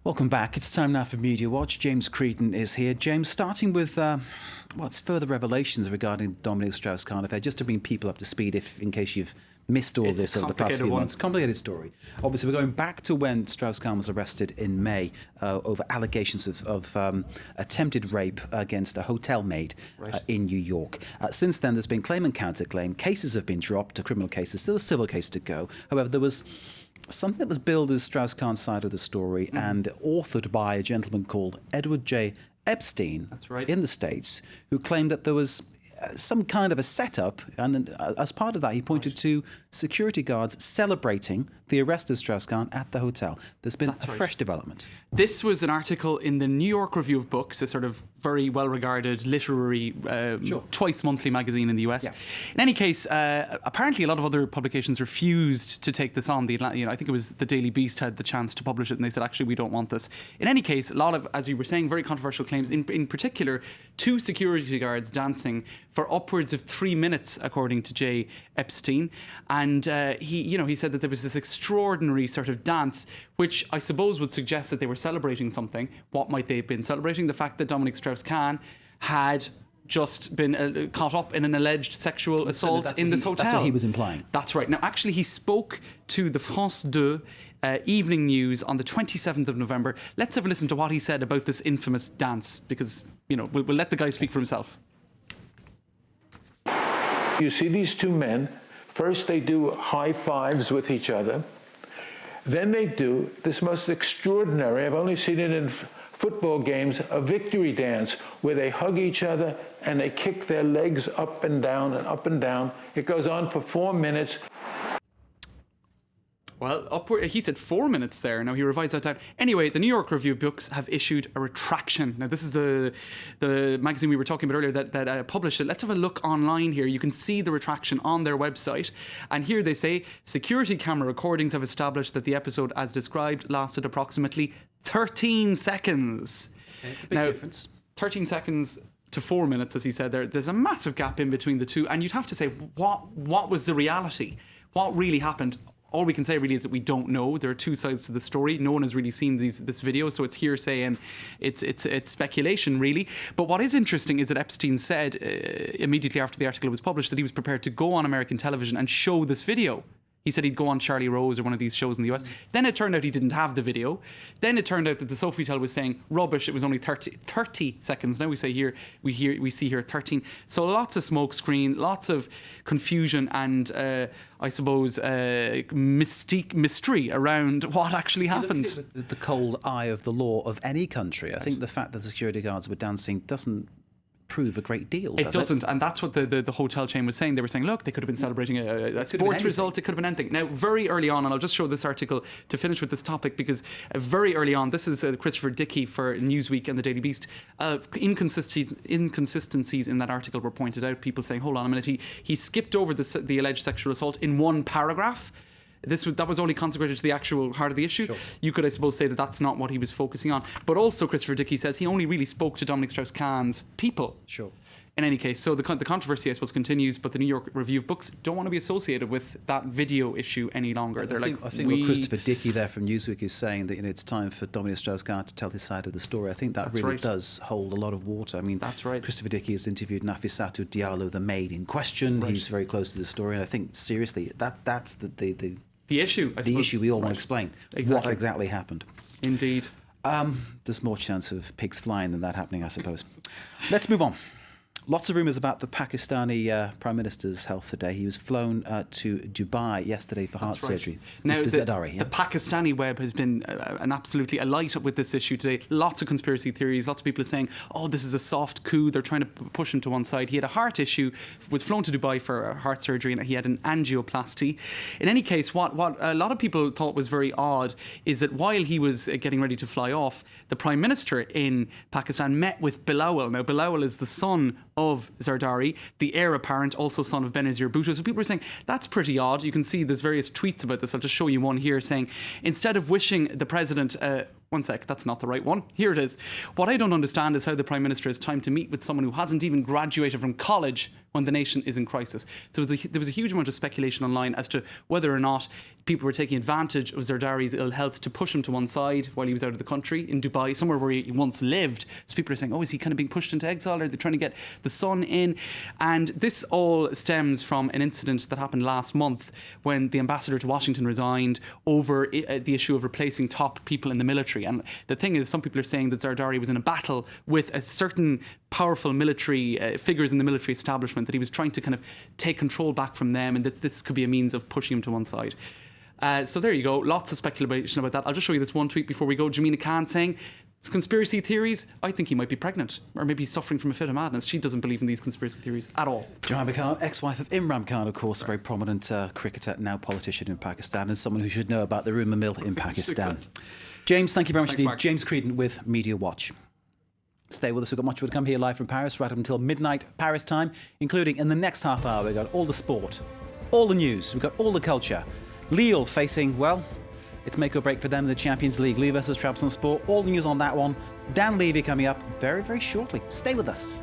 Welcome back. It's time now for Media Watch. James Creedon is here. James, starting with what's further revelations regarding Dominic Strauss-Kahn affair, just to bring people up to speed, in case you've missed all this over the past few months. Complicated story. Obviously, we're going back to when Strauss-Kahn was arrested in May over allegations of attempted rape against a hotel maid in New York. Since then, there's been claim and counterclaim. Cases have been dropped to criminal cases. Still a civil case to go. However, there was something that was billed as Strauss-Kahn's side of the story and authored by a gentleman called Edward J. Epstein in the States, who claimed that there was some kind of a setup, and as part of that he pointed to security guards celebrating the arrest of Strauss-Kahn at the hotel. There's been a fresh development. This was an article in the New York Review of Books, a sort of very well-regarded literary twice-monthly magazine in the US. Yeah. In any case, apparently a lot of other publications refused to take this on. I think it was the Daily Beast had the chance to publish it, and they said, actually, we don't want this. In any case, a lot of, as you were saying, very controversial claims. In particular, 2 security guards dancing for upwards of 3 minutes, according to Jay Epstein. And he said that there was this extraordinary sort of dance, which I suppose would suggest that they were celebrating something. What might they have been celebrating? The fact that Dominic Strauss-Kahn had just been caught up in an alleged sexual assault in this hotel. That's what he was implying. That's right. Now, actually, he spoke to the France 2 evening news on the 27th of November. Let's have a listen to what he said about this infamous dance, because, we'll let the guy speak for himself. You see these 2 men. First, they do high fives with each other. Then they do this most extraordinary, I've only seen it in football games, a victory dance where they hug each other and they kick their legs up and down and up and down. It goes on for 4 minutes. Well, he said 4 minutes there. Now, he revised that down. Anyway, the New York Review of Books have issued a retraction. Now, this is the magazine we were talking about earlier that published it. Let's have a look online here. You can see the retraction on their website. And here they say, security camera recordings have established that the episode, as described, lasted approximately 13 seconds. Okay, it's a big difference. 13 seconds to 4 minutes, as he said there. There's a massive gap in between the two. And you'd have to say, what was the reality? What really happened? All we can say really is that we don't know. There are 2 sides to the story. No one has really seen this video, so it's hearsay and it's speculation, really. But what is interesting is that Epstein said immediately after the article was published that he was prepared to go on American television and show this video. He said he'd go on Charlie Rose or one of these shows in the US. Then it turned out he didn't have the video. Then it turned out that the Sofitel was saying rubbish. It was only 30 seconds. Now we see here 13. So lots of smoke screen, lots of confusion and I suppose mystery around what actually happened. You look at it with the cold eye of the law of any country. I think the fact that the security guards were dancing doesn't prove a great deal. It doesn't, and that's what the hotel chain was saying. They were saying, look, they could have been celebrating a sports result. It could have been anything. Now, very early on, and I'll just show this article to finish with this topic, because very early on, this is Christopher Dickey for Newsweek and the Daily Beast. Inconsistencies in that article were pointed out. People saying, hold on a minute, he skipped over the alleged sexual assault in one paragraph. That was only consecrated to the actual heart of the issue. Sure. You could, I suppose, say that that's not what he was focusing on. But also, Christopher Dickey says he only really spoke to Dominic Strauss-Kahn's people. Sure. In any case, so the controversy, I suppose, continues, but the New York Review of Books don't want to be associated with that video issue any longer. I think what Christopher Dickey there from Newsweek is saying, that it's time for Dominic Strauss-Kahn to tell his side of the story. I think that really does hold a lot of water. I mean, that's right. Christopher Dickey has interviewed Nafissatou Diallo, the maid in question. He's very close to the story, and I think, seriously, that's the issue, I suppose. The issue we all want to explain. What exactly happened. Indeed. There's more chance of pigs flying than that happening, I suppose. Let's move on. Lots of rumours about the Pakistani Prime Minister's health today. He was flown to Dubai yesterday for heart surgery. Now, Mr. Zardari. The Pakistani web has been absolutely alight with this issue today. Lots of conspiracy theories. Lots of people are saying, oh, this is a soft coup. They're trying to push him to one side. He had a heart issue, was flown to Dubai for heart surgery, and he had an angioplasty. In any case, what a lot of people thought was very odd is that while he was getting ready to fly off, the Prime Minister in Pakistan met with Bilawal. Now, Bilawal is the son of Zardari, the heir apparent, also son of Benazir Bhutto. So people were saying, that's pretty odd. You can see there's various tweets about this. I'll just show you one here saying, instead of wishing the president 1 sec, that's not the right one. Here it is. What I don't understand is how the Prime Minister has time to meet with someone who hasn't even graduated from college when the nation is in crisis. So there was a huge amount of speculation online as to whether or not people were taking advantage of Zardari's ill health to push him to one side while he was out of the country in Dubai, somewhere where he once lived. So people are saying, oh, is he kind of being pushed into exile? Are they trying to get the son in? And this all stems from an incident that happened last month when the ambassador to Washington resigned over the issue of replacing top people in the military. And the thing is, some people are saying that Zardari was in a battle with a certain powerful military figures in the military establishment, that he was trying to kind of take control back from them, and that this could be a means of pushing him to one side. So there you go. Lots of speculation about that. I'll just show you this one tweet before we go. Jamina Khan saying, it's conspiracy theories. I think he might be pregnant, or maybe suffering from a fit of madness. She doesn't believe in these conspiracy theories at all. Johanna Khan, ex-wife of Imran Khan, of course, a very prominent cricketer, now politician in Pakistan, and someone who should know about the rumour mill in Pakistan. James, thank you very much indeed. James Creedon with Media Watch. Stay with us. We've got much more to come here live from Paris right up until midnight Paris time, including in the next half hour we've got all the sport, all the news, we've got all the culture. Lille facing, well, it's make or break for them in the Champions League. Lille versus Trabzonspor. All the news on that one. Dan Levy coming up very, very shortly. Stay with us.